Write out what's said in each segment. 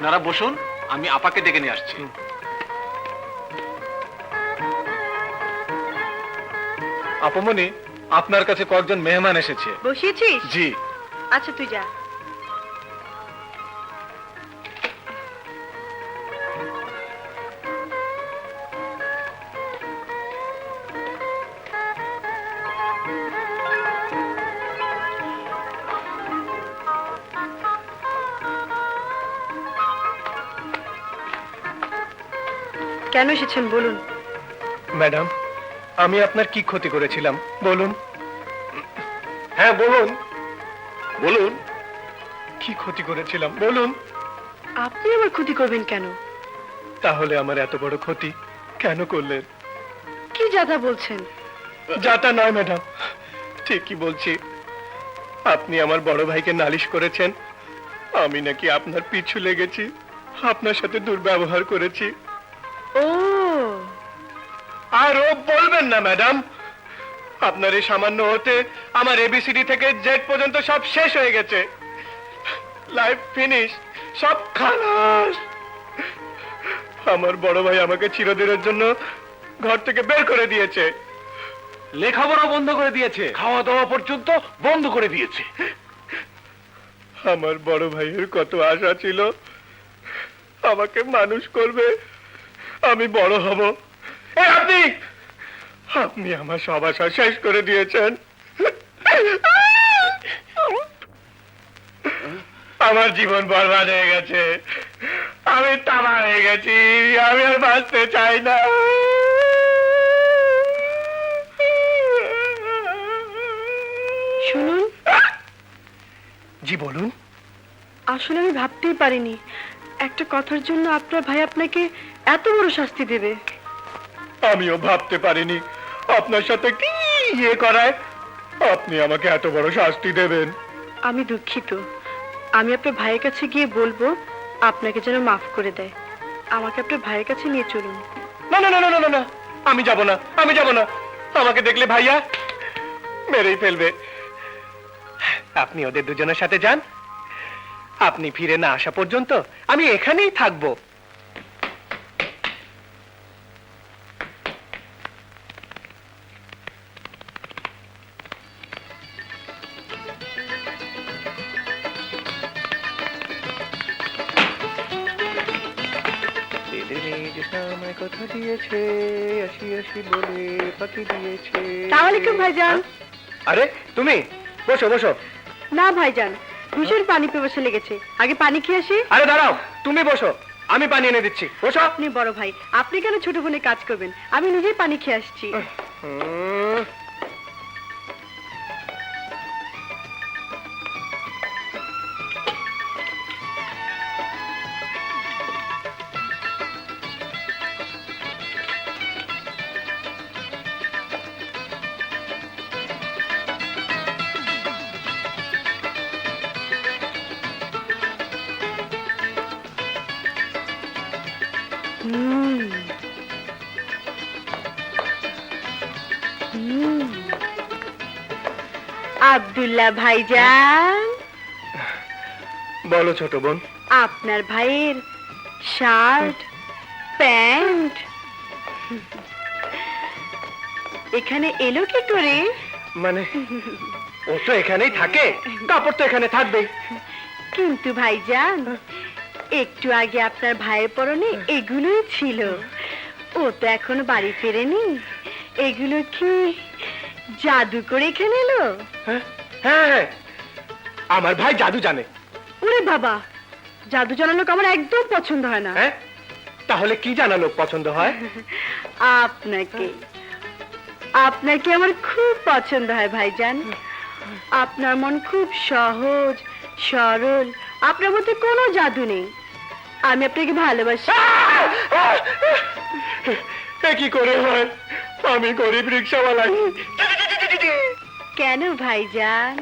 আপনারা বসুন, আমি আপাকে ডেকে নিয়ে আসছি। আপমনি, আপনার কাছে কয়েকজন মেহমান এসেছে। বসিয়েছিস? জি। আচ্ছা তুই যা। কেন এসেছেন বলুন? ম্যাডাম, আমি আপনার কি ক্ষতি করেছিলাম বলুন? হ্যাঁ বলুন, বলুন। কি ক্ষতি করেছিলাম বলুন? আপনি আমার ক্ষতি করবেন কেন? তাহলে আমার এত বড় ক্ষতি কেন করলেন? কি যাতা বলছেন? যাতা নয় ম্যাডাম, ঠিকই বলছি। আপনি আমার বড় ভাইকে নালিশ করেছেন আমি নাকি আপনার পিছু লেগেছি, আপনার সাথে দুর্ব্যবহার করেছি। ও, আর ও বলবেন না ম্যাডাম, আপনার এই সামান্য হতে আমার এবিসিডি থেকে জেড পর্যন্ত সব শেষ হয়ে গেছে। লাইফ ফিনিশ, সব খালাস। আমার বড় ভাই আমাকে চিরদিনের জন্য ঘর থেকে বের করে দিয়েছে, লেখাপড়া বন্ধ করে দিয়েছে, খাওয়া দাওয়া পর্যন্ত বন্ধ করে দিয়েছে। আমার বড় ভাইয়ের কত আশা ছিল আমাকে মানুষ করবে, আমি বড় হব। এই আপনি আপনি আমার সব আশা শেষ করে দিয়েছেন। আমার জীবন বরবাদ হয়ে গেছে, আমি তামা হয়ে গেছি, আমি আর বাঁচতে চাই না। শুনুন, জি বলুন। আসলে আমি ভাবতেই পারিনি একটা কথার জন্য আপনার ভাই আপনাকে এত বড় শাস্তি দেবে। আমিও ভাবতে পারিনি আপনার সাথে কি ইয়ে করায় আপনি আমাকে এত বড় শাস্তি দেবেন। আমি দুঃখিত। আমি আপনার ভাইয়ের কাছে গিয়ে বলবো আপনাকে যেন মাফ করে দেয়। আমাকে আপনার ভাইয়ের কাছে নিয়ে চলুন। না না না না না না, আমি যাব না, আমি যাব না। আমাকে দেখলে ভাইয়া মেরেই ফেলবে। আপনি ওদের দুজনের সাথে যান, আপনি ফিরে না আসা পর্যন্ত আমি এখানেই থাকবো। কথা দিয়েছে আসি আসি বলে পাখি দিয়েছে। তাহলে কি ভাইজান? আরে তুমি বসো বসো। না ভাইজান, ভীষণ পানি পিপাসা লেগেছে, আগে পানি খেয়ে আসি। আরে দাঁড়াও, তুমি বসো, আমি পানি এনে দিচ্ছি, বসো। আপনি বড় ভাই, আপনি কেন ছোট বোনের কাজ করবেন? আমি নিজেই পানি খেয়ে আসছি। আব্দুল্লাহ ভাইজান, বলো ছোট বোন। আপনার ভাইয়ের শার্ট প্যান্ট এখানে এলো কি করে? মানে ও তো এখানেই থাকে, কাপড় তো এখানে থাকবেই। কিন্তু ভাইজান, একটু আগে আপনার ভাইয়ের পরনে এগুলোই ছিল, ও তো এখনো বাড়ি ফেরেনি। এগুলো কি জাদু করে এখানে এলো? হ্যাঁ হ্যাঁ, আমার ভাই জাদু জানে। ওরে বাবা, জাদু জানা লোক আমার একদম পছন্দ হয় না। হ্যাঁ, তাহলে কি জানা লোক পছন্দ হয়? আপনাকে আপনাকে আমার খুব পছন্দ হয় ভাইজান। আপনার মন খুব সহজ সরল, আপনার মধ্যে কোনো জাদু নেই। আমি আপনাকে ভালোবাসি। এ কি করে হয়? আমি গরিব রিক্সাওয়ালা। কেন ভাইজান,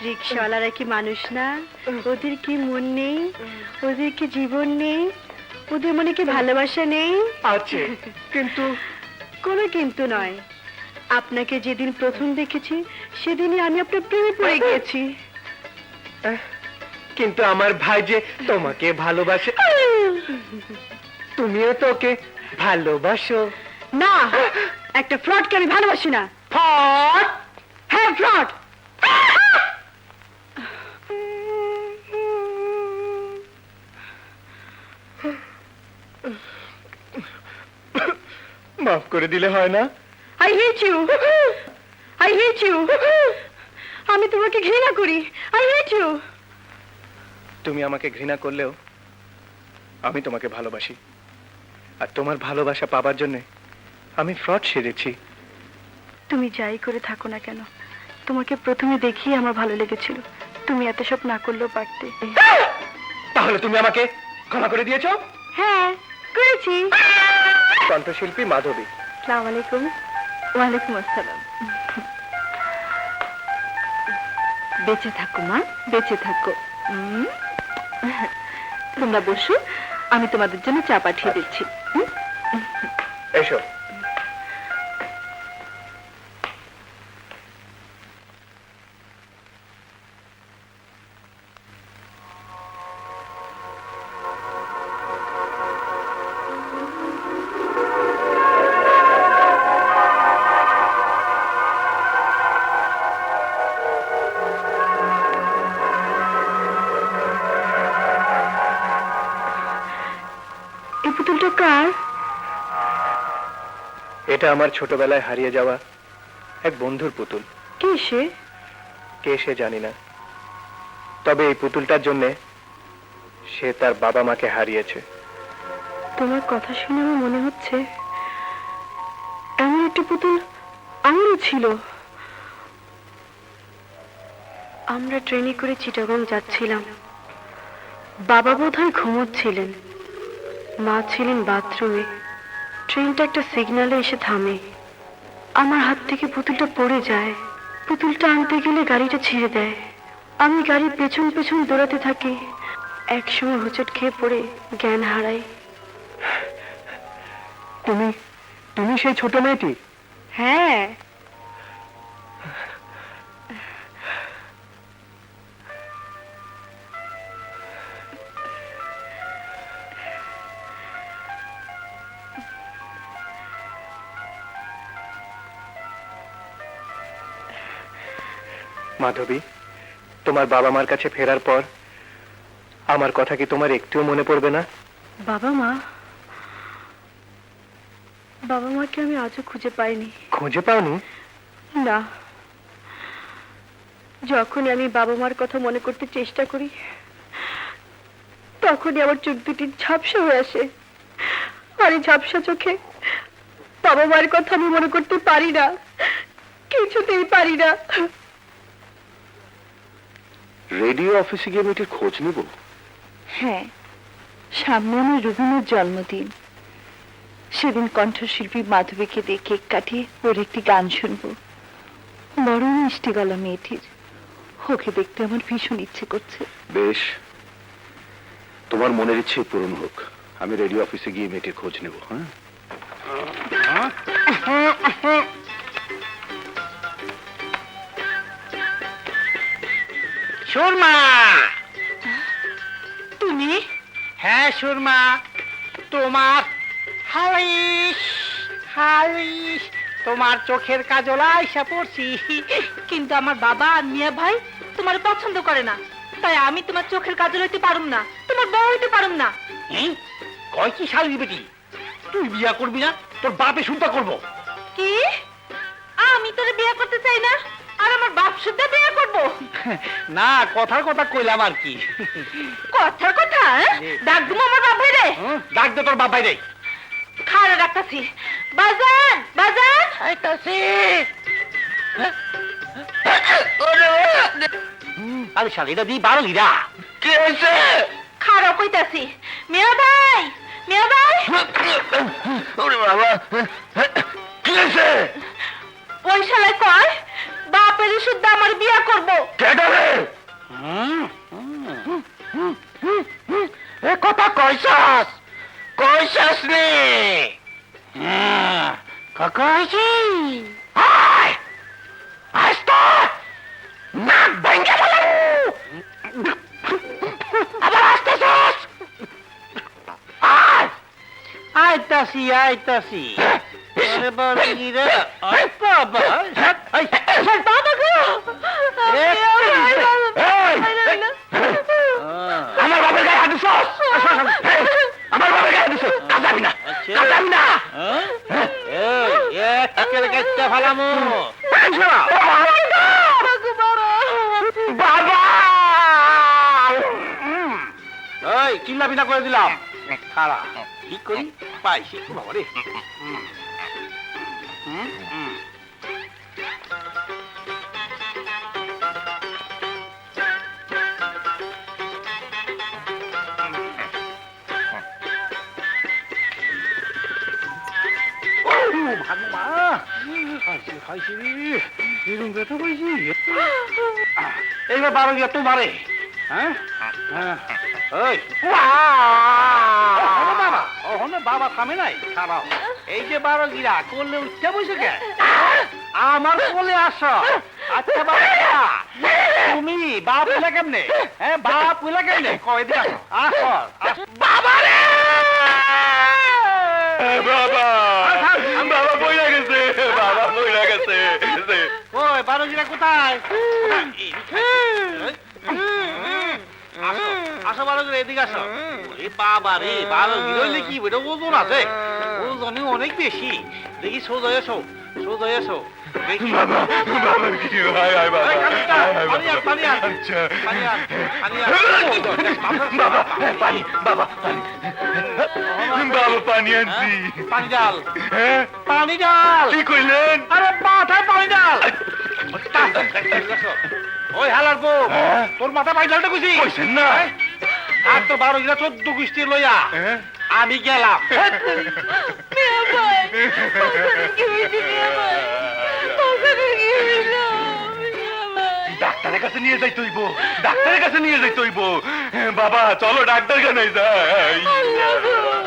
রিক্সাওয়ালারা কি মানুষ না? ওদের কি মন নেই? ওদের কি জীবন নেই? ওদের মনে কি ভালোবাসা নেই? আছে, কিন্তু কোনো কিন্তু নয়। আপনাকে যেদিন প্রথম দেখেছি সেদিনই আমি আপনার প্রেমে পড়ে গিয়েছি। কিন্তু আমার ভাই যে তোমাকে ভালোবাসে, তুমিও তো ওকে ভালোবাসো। না, একটা ফ্রডকে আমি ভালোবাসি না। ফট! হ্যাঁ, ফ্রড। মাফ করে দিলে হয় না? I hate you, I hate you. আমি তোমাকে ঘৃণা করি। I hate you. তুমি আমাকে ঘৃণা করলেও আমি তোমাকে ভালোবাসি, আর তোমার ভালোবাসা পাবার জন্য আমি ফ্রড সেজেছি। তুমি যাই করে থাকো না কেন, তোমাকে প্রথমে দেখিয়ে আমার ভালো লেগেছিল। তুমি এত সব না করলেও পারতে। তাহলে তুমি আমাকে ক্ষমা করে দিয়েছো? হ্যাঁ, করেছি। কণ্ঠশিল্পী মাধবী। আসসালামু আলাইকুম। ওয়ালাইকুম আসসালাম। বেঁচে থাকো মা, বেঁচে থাকো। তোমরা বসো, আমি তোমাদের জন্য চা পাঠিয়ে দিচ্ছি। এসো। এই পুতুলটা কার? এটা আমার ছোটবেলায় হারিয়ে যাওয়া এক বন্ধুর পুতুল। কে সে? কে সে জানি না, তবে এই পুতুলটার জন্য সে তার বাবা মাকে হারিয়েছে। তোমার কথা শুনে আমার মনে হচ্ছে এমন একটা পুতুল আমারও ছিল। আমরা ট্রেনে করে চিটাগং যাচ্ছিলাম। বাবা বোধহয় ঘুমোচ্ছিলেন, মা ছিলেন বাথরুমে। ট্রেনটা একটা সিগন্যালে এসে থামে। আমার হাত থেকে পুতুলটা পড়ে যায়। পুতুলটা আনতে গেলে গাড়িটা ছেড়ে দেয়। আমি গাড়ির পেছন পেছন দৌড়াতে থাকি। একসময় হোঁচট খেয়ে পড়ে জ্ঞান হারাই। তুমি তুমি সেই ছোট মেয়েটি? হ্যাঁ। মাধবী, তোমার বাবা মার কাছে ফেরার পর আমার কথা কি তোমার একটুও মনে পড়বে না? বাবা মা, বাবা মাকে আমি আজও খুঁজে পাইনি। খুঁজে পাওনি? না। যখনই আমি বাবা মার কথা মনে করতে চেষ্টা করি, তখনই আমার চোখ দুটি ঝাপসা হয়ে আসে। আর এই ঝাপসা চোখে বাবা মায়ের কথা আমি মনে করতে পারি না, কিছুতেই পারি না। রেডিও অফিসে গিয়ে মেয়েটির খোঁজ নিব। হ্যাঁ, সামনে আমার রুবিনের জন্মদিন। সেদিন কণ্ঠশিল্পী মাধবীকে দিয়ে কেক কাটিয়ে ওর একটি গান শুনবো। বড় মিষ্টি গলা মেয়েটির, ওকে দেখতে আমার ভীষণ ইচ্ছে করছে। বেশ, তোমার মনের ইচ্ছে পূরণ হোক। আমি রেডিও অফিসে গিয়ে মেয়েটির খোঁজ নেব। হ্যাঁ, সুরমা! তুমি? হ্যাঁ সুরমা, তোমার হালিশ হালিশ তোমার চোখের কাজল আইসা পড়ছি। কিন্তু আমার বাবা আর মিয়া ভাই তোমার পছন্দ করে না, তাই আমি তোমার চোখের কাজল হইতে পারুম না, তোমার বউ হইতে পারুম না। এই, কয় কি শালি বেটি, তুই বিয়া করবি না? তোর বাপে শুনতা করবো। কি? আমি তোরে বিয়ে করতে চাই না, আর আমার বাপ শুদ্ধ বিয়ে করব? না, কথার কথা কইলাম আর কি। কথার কথা? ডাক দিমু আমার বাপ ভাই রে? ডাক দে তোর বাপ ভাই রে। খাড়া ডাকতাছি। বাজান, বাজান আইতাছি। আরে শালি, এটা দিয়ে বারো লিরা। কি হয়েছে? খাড়া কইতাছি। মিয়া ভাই, মিয়া ভাই। ওরে বাবা, কি হয়েছে? ওই শালাই কয় বাপের শুদ্ধ আমার বিয়ে করব। কেডা রে? এ কথা কইছাস? কইছাস নে? কইছি। আয়! আইস তো! নাক ভেঙে গেল! আইতাছি আইতাছি আরে বাড়িরা আরে বাবা এই বাবা গো আমার বাবার গায়ে হাত দিছস আমার বাবার গায়ে হাত দিছস কাঁদাবি না কাঁদাবি না এই একের গাছটা ফালামু বাবা এই চিল্লাবি না করে দিলাম খাড়া কি করি পাইছি বাবা রে এইবার বারো গিয়া তোমারে হ্যাঁ বাবা ওখানে বাবা থামে নাই খারাপ এই যে বারো গিরা করলে উঠতে বসে কে আমার কোলে আস আচ্ছা বাবা তুমি বাপ হইলা কেমনে হ্যাঁ বাপ হইলা কেমনে কয় দিন আসো বাবা রে বাবা বাবা বইরা গেছে বাবা বইরা গেছে ওই বারো গিরা কোথায় আসো বারো গিরা এদিকে আসো বাবা রে বারো গিরা হইলে কি বেটা ওজন আছে ওজনই অনেক বেশি দেখি সোজা এসো সোজা এসো দেখি বাবা কি হায় হায় বাবা পানি আন আচ্ছা পানি আন বাবা পানি বাবা পানি বাবা পানি আনছি পানি ডাল হ্যাঁ পানি ডাল কি কইলেন আরে মাথায় পানি ডাল ওই হালার বউ হ্যাঁ? তোর মাথা পানি ডালটা কইছি কইছেন না আর তো 12 গিরা 14 গুষ্টি লইয়া হ্যাঁ আমি গেলাম মিয়া ভাই কি হইছে মিয়া ভাই ওখানে কি হইলো মিয়া ভাই ডাক্তারের কাছে নিয়ে যাইতে হইব ডাক্তারের কাছে নিয়ে যাইতে হইব বাবা চলো ডাক্তার কাছে যাই আল্লাহ গো